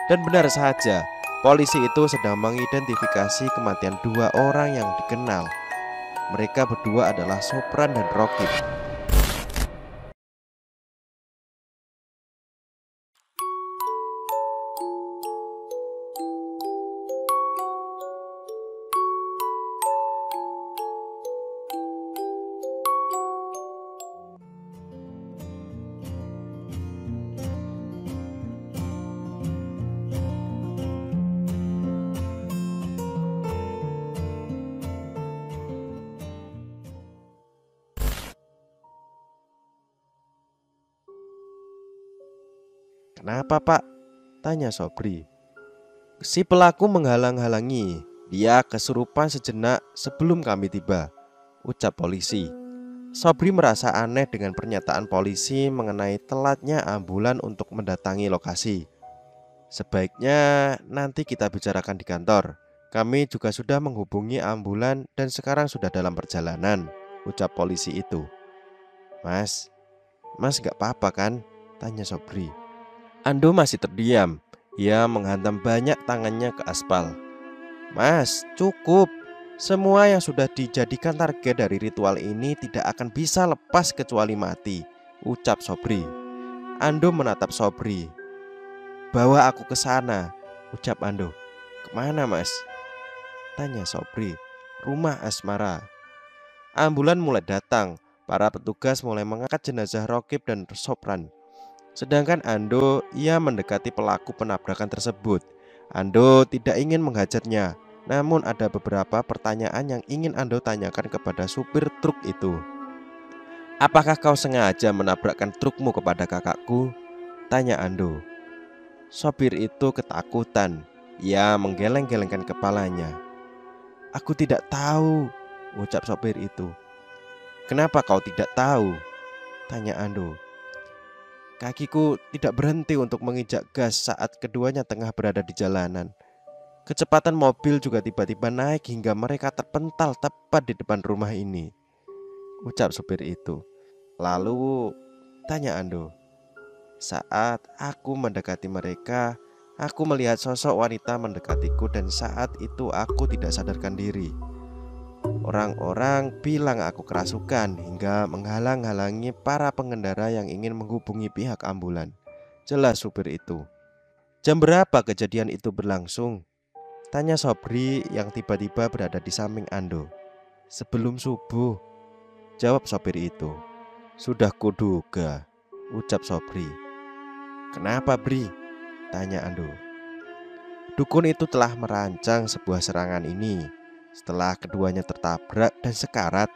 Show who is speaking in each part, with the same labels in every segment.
Speaker 1: Dan benar saja, polisi itu sedang mengidentifikasi kematian dua orang yang dikenal. Mereka berdua adalah Sopran dan Rokib. "Kenapa, Pak?" tanya Sobri. "Si pelaku menghalang-halangi. Dia kesurupan sejenak sebelum kami tiba," ucap polisi. Sobri merasa aneh dengan pernyataan polisi mengenai telatnya ambulan untuk mendatangi lokasi. "Sebaiknya nanti kita bicarakan di kantor. Kami juga sudah menghubungi ambulan dan sekarang sudah dalam perjalanan," ucap polisi itu. Mas gak apa-apa kan?" tanya Sobri. Ando masih terdiam. Ia menghantam banyak tangannya ke aspal. "Mas, cukup. Semua yang sudah dijadikan target dari ritual ini tidak akan bisa lepas kecuali mati," ucap Sobri. Ando menatap Sobri. "Bawa aku ke sana," ucap Ando. "Kemana, Mas?" tanya Sobri. "Rumah Asmara." Ambulan mulai datang. Para petugas mulai mengangkat jenazah Rokib dan Sopran. Sedangkan Ando, ia mendekati pelaku penabrakan tersebut. Ando tidak ingin menghajarnya, namun ada beberapa pertanyaan yang ingin Ando tanyakan kepada supir truk itu. "Apakah kau sengaja menabrakkan trukmu kepada kakakku?" tanya Ando. Sopir itu ketakutan. Ia menggeleng-gelengkan kepalanya. "Aku tidak tahu," ucap sopir itu. "Kenapa kau tidak tahu?" tanya Ando. "Kakiku tidak berhenti untuk menginjak gas saat keduanya tengah berada di jalanan. Kecepatan mobil juga tiba-tiba naik hingga mereka terpental tepat di depan rumah ini," ucap supir itu. "Lalu," tanya Ando, "saat aku mendekati mereka, aku melihat sosok wanita mendekatiku dan saat itu aku tidak sadarkan diri. Orang-orang bilang aku kerasukan hingga menghalang-halangi para pengendara yang ingin menghubungi pihak ambulan," jelas supir itu. "Jam berapa kejadian itu berlangsung?" tanya Sobri yang tiba-tiba berada di samping Ando. "Sebelum subuh," jawab sopir itu. "Sudah kuduga," ucap Sobri. "Kenapa, Bri?" tanya Ando. "Dukun itu telah merancang sebuah serangan ini. Setelah keduanya tertabrak dan sekarat,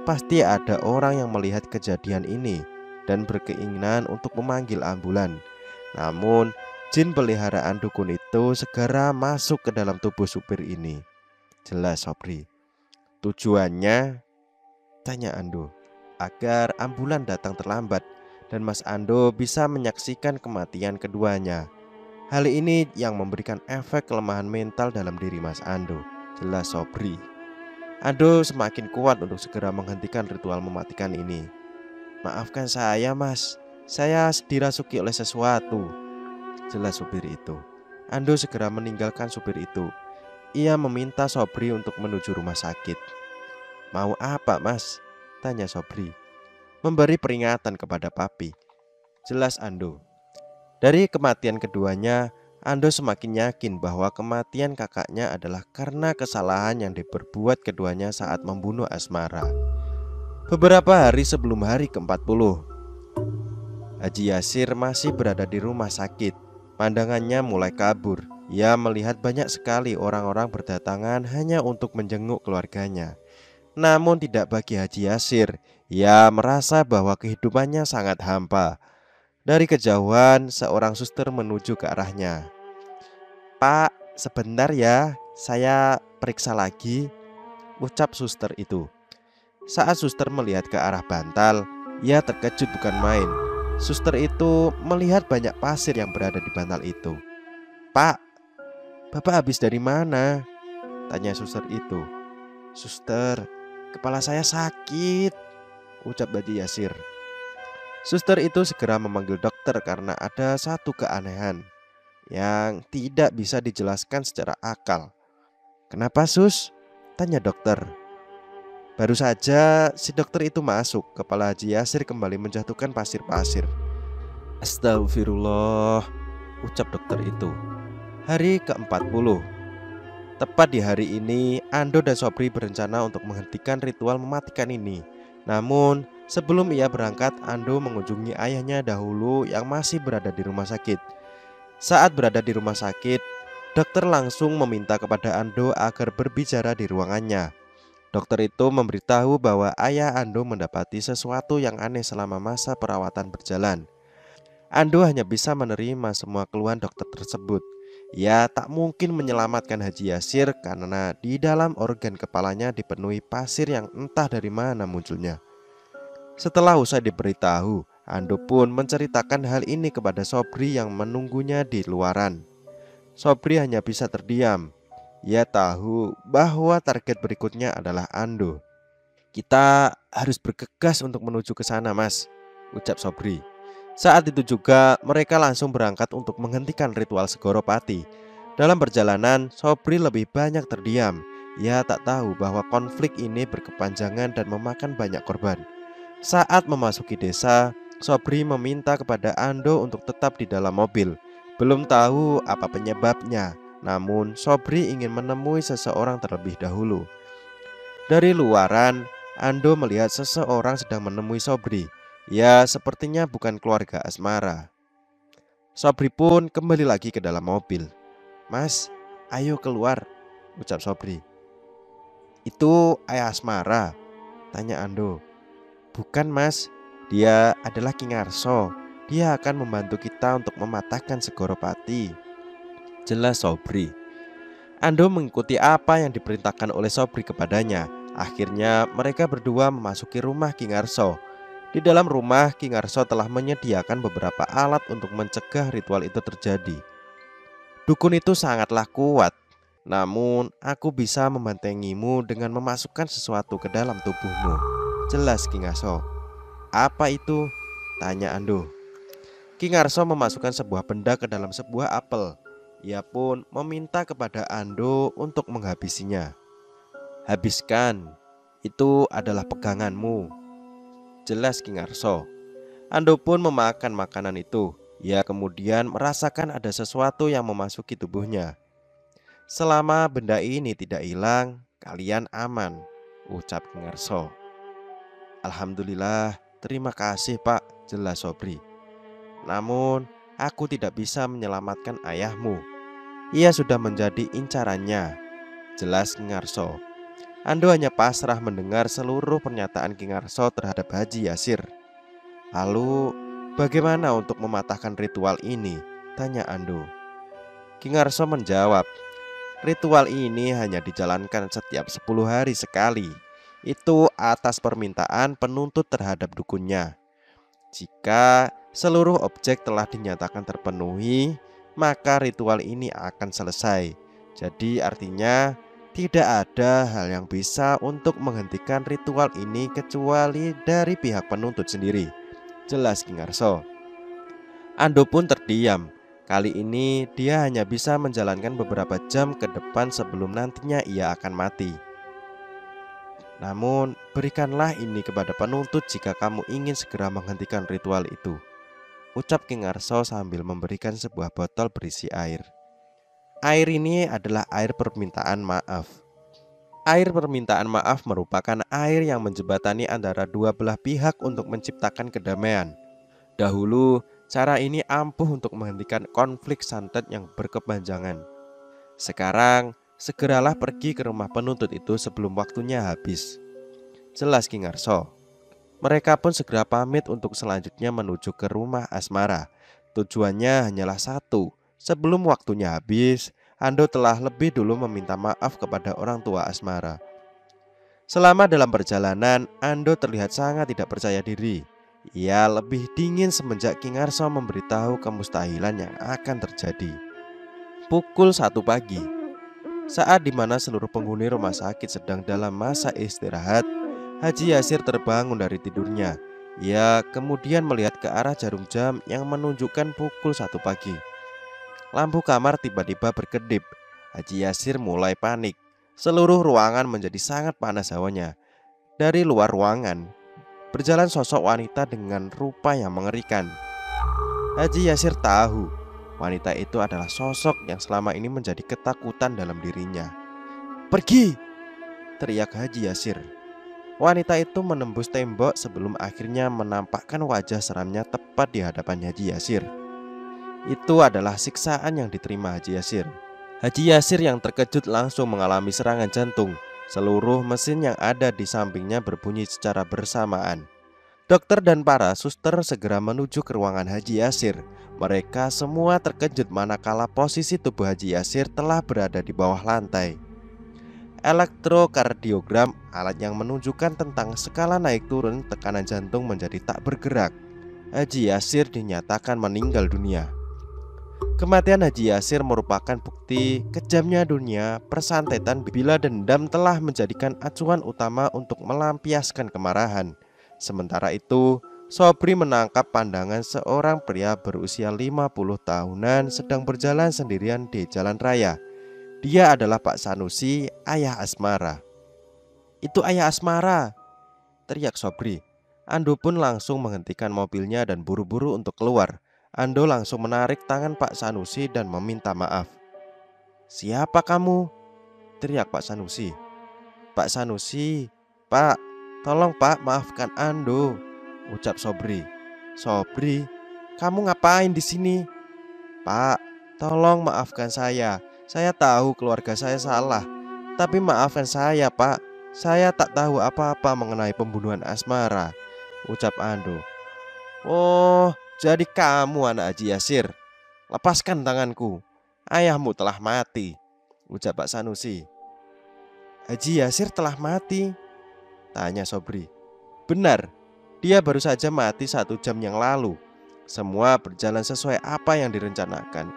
Speaker 1: pasti ada orang yang melihat kejadian ini dan berkeinginan untuk memanggil ambulan. Namun, jin peliharaan dukun itu segera masuk ke dalam tubuh supir ini," jelas Sobri. "Tujuannya?" tanya Ando. "Agar ambulan datang terlambat dan Mas Ando bisa menyaksikan kematian keduanya. Hal ini yang memberikan efek kelemahan mental dalam diri Mas Ando," jelas Sobri. Ando semakin kuat untuk segera menghentikan ritual mematikan ini. "Maafkan saya, Mas. Saya dirasuki oleh sesuatu," jelas supir itu. Ando segera meninggalkan supir itu. Ia meminta Sobri untuk menuju rumah sakit. "Mau apa, Mas?" tanya Sobri. "Memberi peringatan kepada Papi," jelas Ando. Dari kematian keduanya, Ando semakin yakin bahwa kematian kakaknya adalah karena kesalahan yang diperbuat keduanya saat membunuh Asmara. Beberapa hari sebelum hari ke-40, Haji Yasir masih berada di rumah sakit. Pandangannya mulai kabur. Ia melihat banyak sekali orang-orang berdatangan hanya untuk menjenguk keluarganya. Namun tidak bagi Haji Yasir. Ia merasa bahwa kehidupannya sangat hampa. Dari kejauhan, seorang suster menuju ke arahnya. "Pak, sebentar ya, saya periksa lagi," ucap suster itu. Saat suster melihat ke arah bantal, ia terkejut bukan main. Suster itu melihat banyak pasir yang berada di bantal itu. "Pak, Bapak habis dari mana?" tanya suster itu. "Suster, kepala saya sakit," ucap Haji Yasir. Suster itu segera memanggil dokter karena ada satu keanehan. yang tidak bisa dijelaskan secara akal. "Kenapa, Sus?" tanya dokter. Baru saja si dokter itu masuk, kepala Haji Yasir kembali menjatuhkan pasir-pasir. "Astagfirullah," ucap dokter itu. Hari ke-40. Tepat di hari ini, Ando dan Sobri berencana untuk menghentikan ritual mematikan ini. Namun, sebelum ia berangkat, Ando mengunjungi ayahnya dahulu yang masih berada di rumah sakit. Saat berada di rumah sakit, dokter langsung meminta kepada Ando agar berbicara di ruangannya. Dokter itu memberitahu bahwa ayah Ando mendapati sesuatu yang aneh selama masa perawatan berjalan. Ando hanya bisa menerima semua keluhan dokter tersebut. Ia tak mungkin menyelamatkan Haji Yasir karena di dalam organ kepalanya dipenuhi pasir yang entah dari mana munculnya. Setelah usai diberitahu, Ando pun menceritakan hal ini kepada Sobri yang menunggunya di luaran. Sobri hanya bisa terdiam. Ia tahu bahwa target berikutnya adalah Ando. "Kita harus bergegas untuk menuju ke sana, Mas," ucap Sobri. Saat itu juga mereka langsung berangkat untuk menghentikan ritual Segoropati. Dalam perjalanan, Sobri lebih banyak terdiam. Ia tak tahu bahwa konflik ini berkepanjangan dan memakan banyak korban. Saat memasuki desa, Sobri meminta kepada Ando untuk tetap di dalam mobil. Belum tahu apa penyebabnya, namun Sobri ingin menemui seseorang terlebih dahulu. Dari luaran, Ando melihat seseorang sedang menemui Sobri. Ya, sepertinya bukan keluarga Asmara. Sobri pun kembali lagi ke dalam mobil. "Mas, ayo keluar," ucap Sobri. "Itu ayah Asmara?" tanya Ando. "Bukan, Mas, dia adalah King Arso. Dia akan membantu kita untuk mematahkan Segoropati," jelas Sobri. Ando mengikuti apa yang diperintahkan oleh Sobri kepadanya. Akhirnya mereka berdua memasuki rumah King Arso. Di dalam rumah, King Arso telah menyediakan beberapa alat untuk mencegah ritual itu terjadi. "Dukun itu sangatlah kuat, namun aku bisa membentengimu dengan memasukkan sesuatu ke dalam tubuhmu," jelas King Arso. "Apa itu?" tanya Ando. King Arso memasukkan sebuah benda ke dalam sebuah apel. Ia pun meminta kepada Ando untuk menghabisinya. "Habiskan, itu adalah peganganmu," jelas King Arso. Ando pun memakan makanan itu. Ia kemudian merasakan ada sesuatu yang memasuki tubuhnya. "Selama benda ini tidak hilang, kalian aman," ucap King Arso. "Alhamdulillah, terima kasih Pak," jelas Sobri. "Namun, aku tidak bisa menyelamatkan ayahmu. Ia sudah menjadi incarannya," jelas King Arso. Ando hanya pasrah mendengar seluruh pernyataan King Arso terhadap Haji Yasir. "Lalu, bagaimana untuk mematahkan ritual ini?" tanya Ando. King Arso menjawab, "Ritual ini hanya dijalankan setiap 10 hari sekali. Itu atas permintaan penuntut terhadap dukunnya. Jika seluruh objek telah dinyatakan terpenuhi, maka ritual ini akan selesai. Jadi artinya tidak ada hal yang bisa untuk menghentikan ritual ini kecuali dari pihak penuntut sendiri," jelas King Arso. Ando pun terdiam. Kali ini dia hanya bisa menjalankan beberapa jam ke depan sebelum nantinya ia akan mati. "Namun berikanlah ini kepada penuntut jika kamu ingin segera menghentikan ritual itu," ucap King Arso sambil memberikan sebuah botol berisi air. Air ini adalah air permintaan maaf. Air permintaan maaf merupakan air yang menjembatani antara dua belah pihak untuk menciptakan kedamaian. Dahulu, cara ini ampuh untuk menghentikan konflik santet yang berkepanjangan. Sekarang, segeralah pergi ke rumah penuntut itu sebelum waktunya habis, jelas King Arso. Mereka pun segera pamit untuk selanjutnya menuju ke rumah Asmara. Tujuannya hanyalah satu. Sebelum waktunya habis, Ando telah lebih dulu meminta maaf kepada orang tua Asmara. Selama dalam perjalanan, Ando terlihat sangat tidak percaya diri. Ia lebih dingin semenjak King Arso memberitahu kemustahilan yang akan terjadi. Pukul 1 pagi, saat dimana seluruh penghuni rumah sakit sedang dalam masa istirahat, Haji Yasir terbangun dari tidurnya. Ia kemudian melihat ke arah jarum jam yang menunjukkan pukul 1 pagi. Lampu kamar tiba-tiba berkedip. Haji Yasir mulai panik. Seluruh ruangan menjadi sangat panas hawanya. Dari luar ruangan berjalan sosok wanita dengan rupa yang mengerikan. Haji Yasir tahu wanita itu adalah sosok yang selama ini menjadi ketakutan dalam dirinya. "Pergi!" teriak Haji Yasir. Wanita itu menembus tembok sebelum akhirnya menampakkan wajah seramnya tepat di hadapan Haji Yasir. Itu adalah siksaan yang diterima Haji Yasir. Haji Yasir yang terkejut langsung mengalami serangan jantung. Seluruh mesin yang ada di sampingnya berbunyi secara bersamaan. Dokter dan para suster segera menuju ke ruangan Haji Yasir. Mereka semua terkejut manakala posisi tubuh Haji Yasir telah berada di bawah lantai. Elektrokardiogram, alat yang menunjukkan tentang skala naik turun tekanan jantung, menjadi tak bergerak. Haji Yasir dinyatakan meninggal dunia. Kematian Haji Yasir merupakan bukti kejamnya dunia persantetan bila dendam telah menjadikan acuan utama untuk melampiaskan kemarahan. Sementara itu, Sobri menangkap pandangan seorang pria berusia 50 tahunan sedang berjalan sendirian di jalan raya. Dia adalah Pak Sanusi, ayah Asmara. "Itu ayah Asmara!" teriak Sobri. Ando pun langsung menghentikan mobilnya dan buru-buru untuk keluar. Ando langsung menarik tangan Pak Sanusi dan meminta maaf. "Siapa kamu?" teriak Pak Sanusi. "Pak Sanusi, Pak, tolong Pak, maafkan Ando," ucap Sobri. "Sobri, kamu ngapain di sini?" "Pak, tolong maafkan saya. Saya tahu keluarga saya salah, tapi maafkan saya, Pak. Saya tak tahu apa-apa mengenai pembunuhan Asmara," ucap Ando. "Oh, jadi kamu anak Haji Yasir. Lepaskan tanganku. Ayahmu telah mati," ucap Pak Sanusi. "Haji Yasir telah mati?" tanya Sobri. "Benar, dia baru saja mati 1 jam yang lalu. Semua berjalan sesuai apa yang direncanakan,"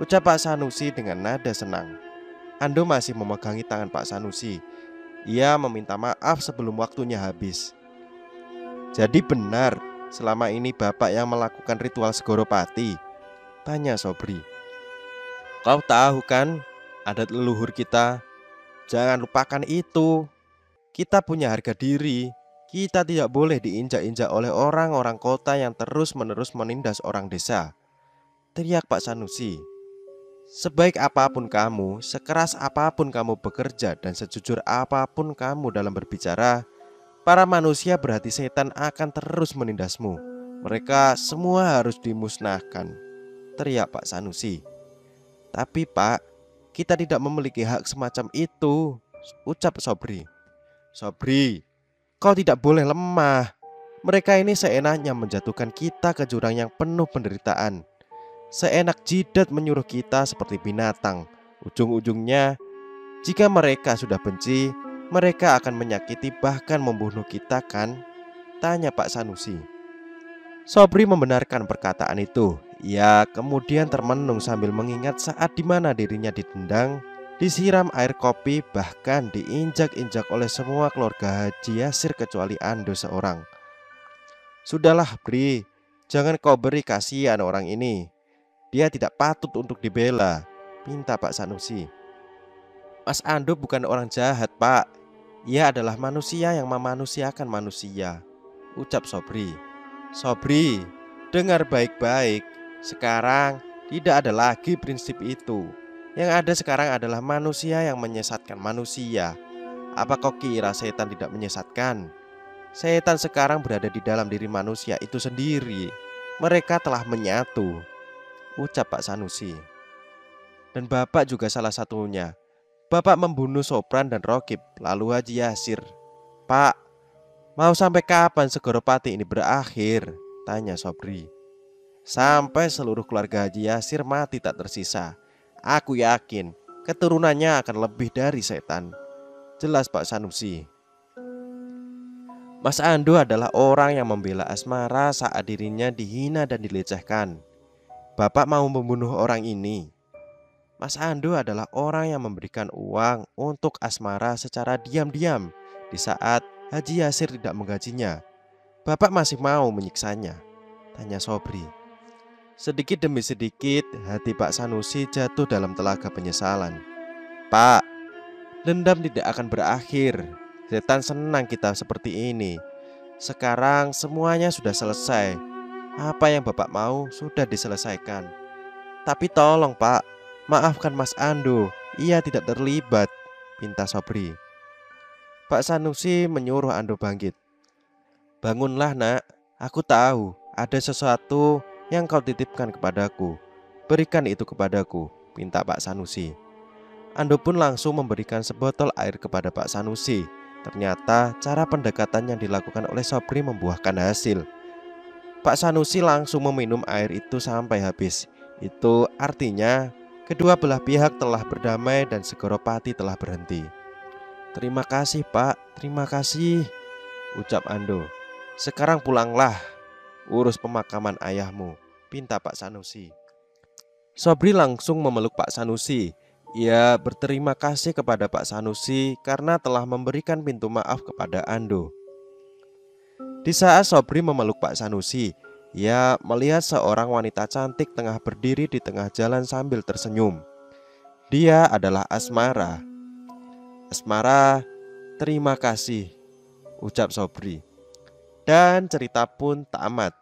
Speaker 1: ucap Pak Sanusi dengan nada senang. Ando masih memegangi tangan Pak Sanusi. Ia meminta maaf sebelum waktunya habis. "Jadi benar selama ini Bapak yang melakukan ritual Segoropati?" tanya Sobri. "Kau tahu kan adat leluhur kita? Jangan lupakan itu. Kita punya harga diri. Kita tidak boleh diinjak-injak oleh orang-orang kota yang terus-menerus menindas orang desa," teriak Pak Sanusi. "Sebaik apapun kamu, sekeras apapun kamu bekerja, dan sejujur apapun kamu dalam berbicara, para manusia berhati setan akan terus menindasmu. Mereka semua harus dimusnahkan," teriak Pak Sanusi. "Tapi Pak, kita tidak memiliki hak semacam itu," ucap Sobri. "Sobri, kau tidak boleh lemah. Mereka ini seenaknya menjatuhkan kita ke jurang yang penuh penderitaan. Seenak jidat menyuruh kita seperti binatang. Ujung-ujungnya, jika mereka sudah benci, mereka akan menyakiti bahkan membunuh kita kan?" tanya Pak Sanusi. Sobri membenarkan perkataan itu. Ia kemudian termenung sambil mengingat saat dimana dirinya ditendang, disiram air kopi, bahkan diinjak-injak oleh semua keluarga Haji Yasir kecuali Ando seorang. "Sudahlah Bri, jangan kau beri kasihan orang ini. Dia tidak patut untuk dibela," pinta Pak Sanusi. "Mas Ando bukan orang jahat, Pak. Ia adalah manusia yang memanusiakan manusia," ucap Sobri. "Sobri, dengar baik-baik. Sekarang tidak ada lagi prinsip itu. Yang ada sekarang adalah manusia yang menyesatkan manusia. Apa kau kira setan tidak menyesatkan? Setan sekarang berada di dalam diri manusia itu sendiri. Mereka telah menyatu," ucap Pak Sanusi. "Dan Bapak juga salah satunya. Bapak membunuh Sopran dan Rokib, lalu Haji Yasir. Pak, mau sampai kapan Segoropati ini berakhir?" tanya Sobri. "Sampai seluruh keluarga Haji Yasir mati tak tersisa. Aku yakin keturunannya akan lebih dari setan," jelas Pak Sanusi. "Mas Ando adalah orang yang membela Asmara saat dirinya dihina dan dilecehkan. Bapak mau membunuh orang ini. Mas Ando adalah orang yang memberikan uang untuk Asmara secara diam-diam di saat Haji Yasir tidak menggajinya. Bapak masih mau menyiksanya?" tanya Sobri. Sedikit demi sedikit hati Pak Sanusi jatuh dalam telaga penyesalan. Pak, dendam tidak akan berakhir. Setan senang kita seperti ini. Sekarang semuanya sudah selesai. Apa yang Bapak mau sudah diselesaikan. Tapi tolong Pak, maafkan Mas Ando. Ia tidak terlibat, pinta Sobri. Pak Sanusi menyuruh Ando bangkit. Bangunlah nak, aku tahu ada sesuatu yang kau titipkan kepadaku. Berikan itu kepadaku, pinta Pak Sanusi. Ando pun langsung memberikan sebotol air kepada Pak Sanusi. Ternyata cara pendekatan yang dilakukan oleh Sobri membuahkan hasil. Pak Sanusi langsung meminum air itu sampai habis. Itu artinya kedua belah pihak telah berdamai dan Segoropati telah berhenti. Terima kasih Pak, terima kasih, ucap Ando. Sekarang pulanglah, urus pemakaman ayahmu, pinta Pak Sanusi. Sobri langsung memeluk Pak Sanusi. Ia berterima kasih kepada Pak Sanusi karena telah memberikan pintu maaf kepada Ando. Di saat Sobri memeluk Pak Sanusi, ia melihat seorang wanita cantik tengah berdiri di tengah jalan sambil tersenyum. Dia adalah Asmara. Asmara, terima kasih, ucap Sobri. Dan cerita pun tamat.